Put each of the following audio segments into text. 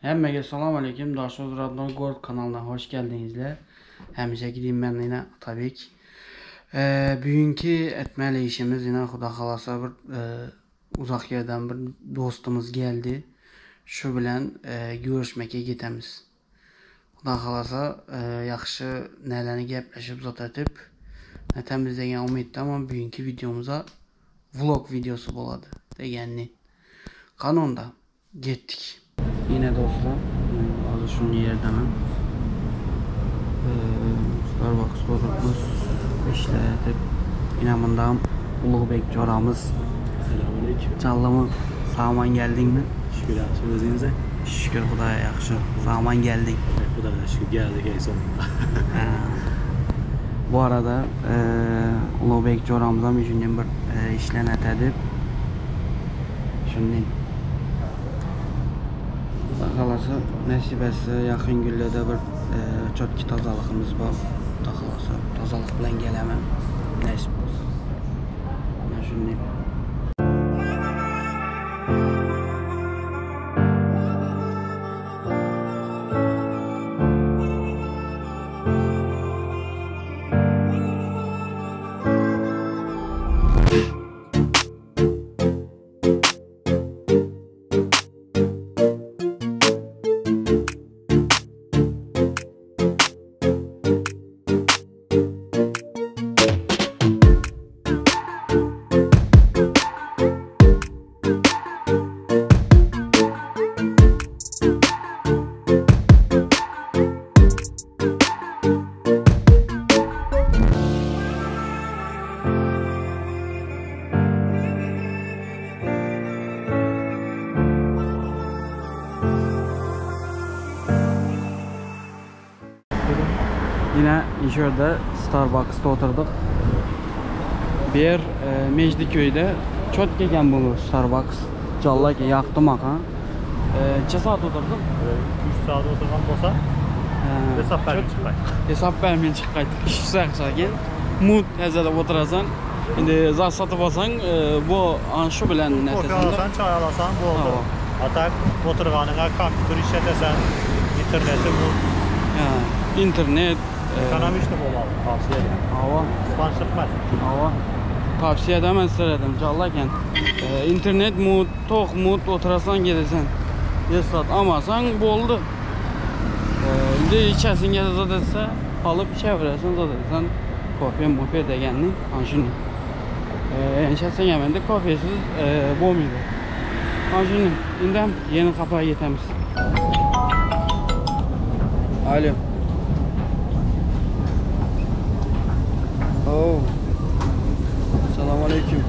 Herkese selam aleyküm. Daşoz Radno Gold kanalına hoş geldinizler. Hemşe gideyim ben yine tabii ki. Bugünkü etmeli işimiz yine Xuda xalasa bir uzak yerden bir dostumuz geldi. Şu bilen görüşmeye gitemiz. Xuda xalasa yaxşı nelerini gepleşip zat etip temizlegen umutda ama bugünkü videomuza vlog videosu boladı degenli. Kanonda gittik. Yine dostlar, az şunun yerdenim. Starbucks'ta oturmuş, işletip yine bundan Ulubek çoramız. Selamünaleyküm. Canlımı sağman geldin mi? Şükür yaxşı özünüzə. Şükür Xudaya yaxşı. Sağman geldin. Xudaya şükür geldik en sonunda. Bu arada Ulubek çoramıza müşünden bir işlenet edip şunun Taxalası nəsib etsə yaxın günlərdə bir çotki tazalığımız var. Taxalası tazalıq bilan gələməm. Nəsib olsun. Mən şunu yine İşör'de Starbucks'ta oturduk. Bir Mecidiköy'de çok gegen bunu Starbucks. Calla ki yaktı makan. Kaç saat oturduk? 3 saat oturgan bolsa hesap vermeye çıkay. Hesap vermeye çıkay. 2 saat sakin. Mut hezede oturasan. Şimdi zat satıp alsan bu anşı bilen Kofi netesinde. alasan, çay alasan bu oldu. Hatta oturganına kompütür işletesen, interneti bu. İnternet. Ekonomist de bolalı, tavsiye ederim. Hava. Sponsorluk. Hava. Tavsiye edemez söyledim. Callaken. İnternet mut, tok mut oturasan gelirsen. Yesat amasan bu oldu. Şimdi içersin gel zat etse alıp çevirirsen zat etsen kofe degenli anşını. Enşetsen hemen de kofesiz bomuydu. Anşını indem yeni kapıya getemiz. Alo. Oh. Selamünaleyküm.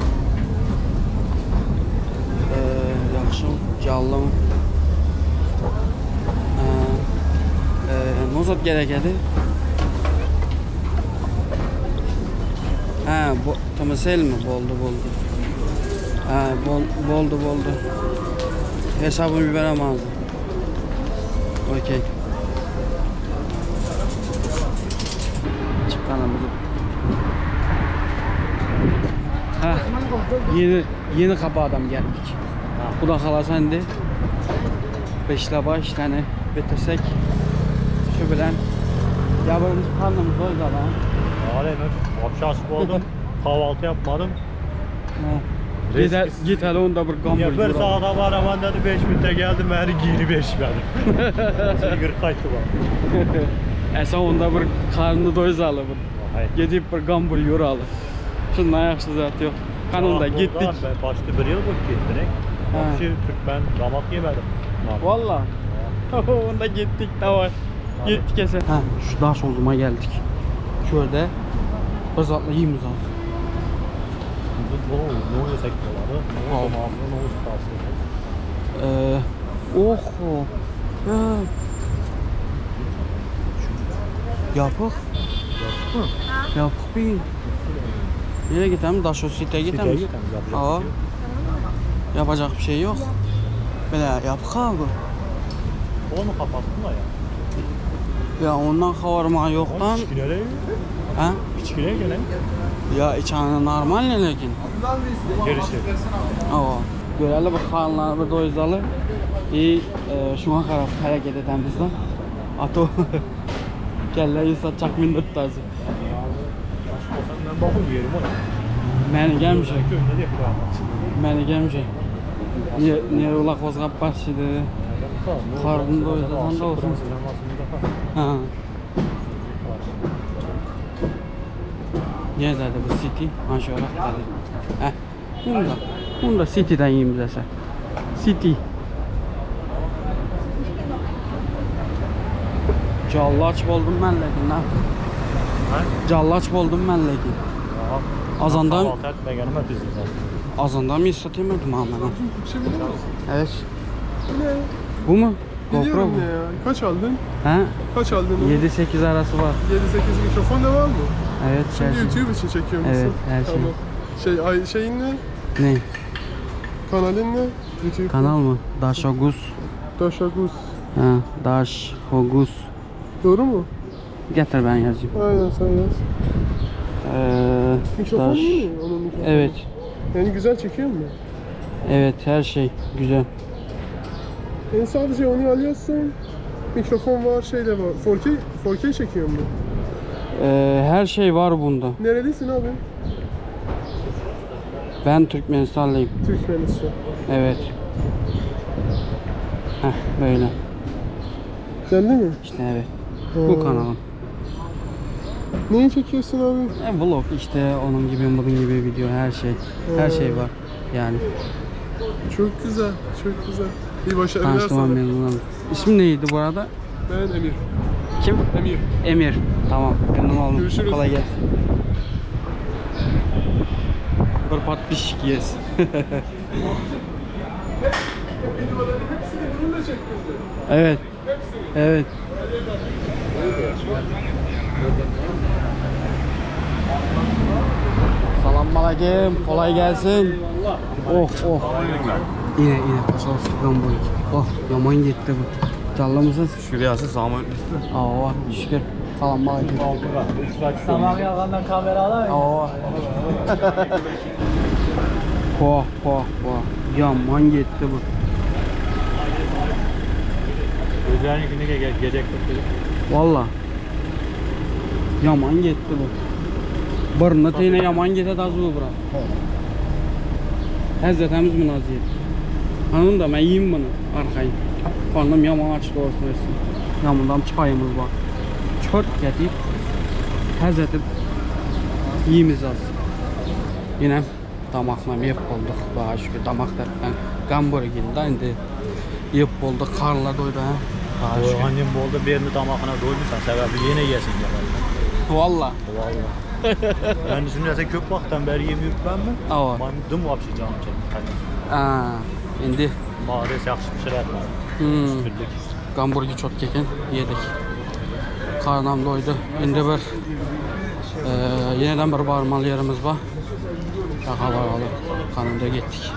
Yaxşı, callım. Nozat gerekedi. Bu tamasel mi? Boldu. Boldu. Hesabımı veremezdim. Okey. Çıkanımızı. Yeni kapı adam geldik. Bu da xalasan de. Beşlaba işlerini bitirsek. Şu bilen. Yavrumuz karnımız doydu adam. Aleyhine, akşası oldum, kahvaltı yapmadım. Git hele onda bir gambur. Ya bir saate var ama dedi 5 minute geldim, beni giyini 5 verdim. Sigir kayıttı bana. Sen onda bir karnını doyzalı bir. Gidip bir gambur yoralı. Şundan yaxşı zat yok. Kanunda gittik. Ben başta bir yıl bu gittik. Akşı Türkmen damat yemedim. Valla. Onda gittik tamam. Gittik kese. Şu daş ozuma geldik. Şöyle bir zatla yiyimiz az. Ne yesek doları? Ne olsun tavsiye Yapık. Yapık bir. Nereye gidelim? Daşo site gidelim. Yapacak bir şey yok. Böyle yapık abi. Onu kapattın da ya. Ya ondan kavarma yoktan. İçkileri. Ha? İçkileri gelen. Ya içanı normal ne lakin. Gerisi. Ava. Görəli bu xanları bir doyuzalı. Şuna qarab hərəkət edəmiz də. Ato kəllə satacaq mindir tutarsa. Ben bakım yerim ona. Məni gəlmişə. Köyünde de yapıyor. Məni gəlmişə. Niyə ola qozğab başladı? Qarnın doyuzasan da olsun. Ha. Nerede bu City? Aşağı dedi. Bunda City'den yiyeyim dese. City. Callaç buldum ben lekin lan. Callaç buldum ben lekin. Azandan azandan mı satayım dedim ha ben. Evet. Ne? Bu mu? Biliyorum GoPro ne ya. Kaç aldın? He? Kaç aldın? 7-8 arası var. 7-8 mikrofon da var mı? Evet. Şimdi Şey. YouTube için çekiyor musun? Evet, her şey. Tamam. Şeyin ne? Ne? Kanalın ne? YouTube. Kanal mı? Dash Hogus. Daşagus. Ha, Dash Hogus. Doğru mu? Getir ben yazayım. Aynen sen yaz. Mikrofon Dash. değil mi? Onun mikrofonu. Evet. Yani güzel çekiyor mu? Evet, her şey güzel. Yani sadece onu alıyorsun. Mikrofon var, şey de var. 4K çekiyor mu? Her şey var bunda. Nerelisin abi? Ben Türkmenistanlıyım. Türkmenistan. Evet. Heh, böyle. Geldi mi? İşte evet. Bu kanalım. Neyi çekiyorsun abi? Vlog işte onun gibi bunun gibi video her şey. Her şey var. Yani. Çok güzel, çok güzel. İyi başarılar Tanıştığıma sana. memnun oldum. İsmin neydi bu arada? Ben Emir. Kim? Emir. Emir. Tamam. Memnun oldum. Görüşürüz. Kolay gelsin. Bir patpişik yes. Evet. Evet. Selamünaleyküm. Kolay gelsin. Oh oh. Yine paşa sıkıdan boyut. Oh yaman gitti bu. Canlı mısın? Şükür yası sağman. Aa şükür. Selamünaleyküm. Tamam yalandan kamera alamayız. Aa. Poh poh poh. Yaman gitti bu. Özlerininkine gelecek bakıyor. Valla. Yaman gitti bu. Bırnı teyine yaman gitti az bu bura. Həzrətimiz münaziyet. Hanım da ben yiyeyim bunu arkayı. Karnım yaman açtı olsun versin. Yanımdan çayımız var. Çört getip Həzrətim yiyimiz az. Yine damakla yep olduk. Daha şükür damak tarafından gambur girdi. Indi yep olduk. Karla doydu ha. Daha şükür. Annem bu oldu birini damakına doymuşsan sebebi yine yesin ya. Valla. Ben düşünürse kök vaktan beri yemiyor ben mi? Ava. Ben dım vapşı canım çekti. Indi. Mağarası yaxşı pişirer. Süpürlük. Gamburgu çok keken yedik. Karnım doydu. Indi bir yeniden bir barmal yerimiz var. Şakalar alıp kanında gittik.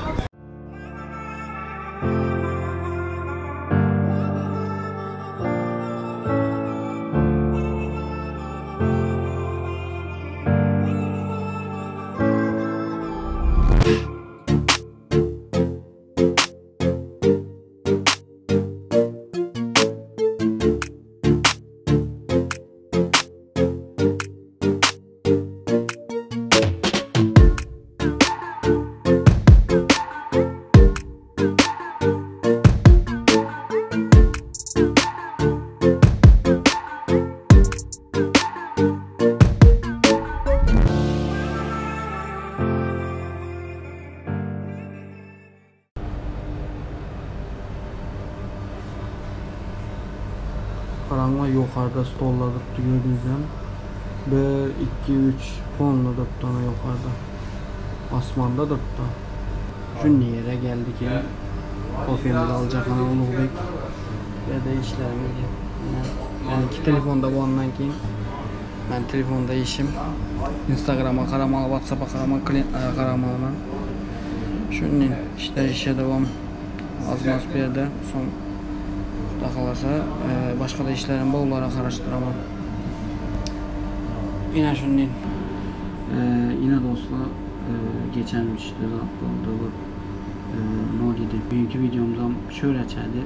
Karanlığa yukarıda stollar tuttu gördüğünüz gibi. 1, 2, 3 tonla tuttu ana yukarıda. Asmanda tuttu. Şimdi yere geldik yine. Kofemizi alacak ana Ulubek. Ve de işlerimiz. Ben iki telefonda bu andan keyin. Ben telefonda işim. Instagram'a karamal, WhatsApp'a karamalman. Şimdi işler işe devam. Az bir yerde son da kalırsa başka da işlerim bol olarak araştıramam. Yine şunun yine dostlar geçen işte oldu bu ne oldu? Bugünkü videomuzdan şöhretçədi.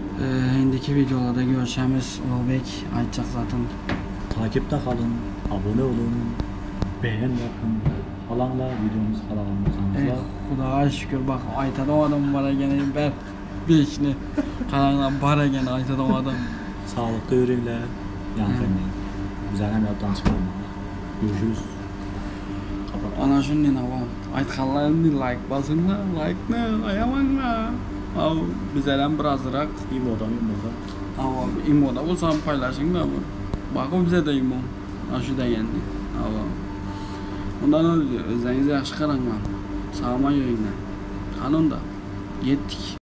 İndiki videolarda görüşəmiz. Ulubek aytacaq zaten. Takipte kalın, abone olun, beğen yapın. Falanla videomuz falanımızla. Xudoya şükür bak aytadı o adam var gene ben beşini kalanlar var gene aytadı o adam. Sağlıklı ürünler, yan vermeyin. Güzel hem yaptan çıkarma. Görüşürüz. Kapat. Ana şunu ne var? Aytqanlarını like basınlar, like ne? Ayamanlar. Av bizden birazrak İmoda. Ava imoda olsan paylaşın da bu. Bakın bize de imo. Aşı da geldi. Ava. Ondan öyle özünüzü yaxşı qaranlar. Sağma yürüyünlər. Kanun da. Yetdik.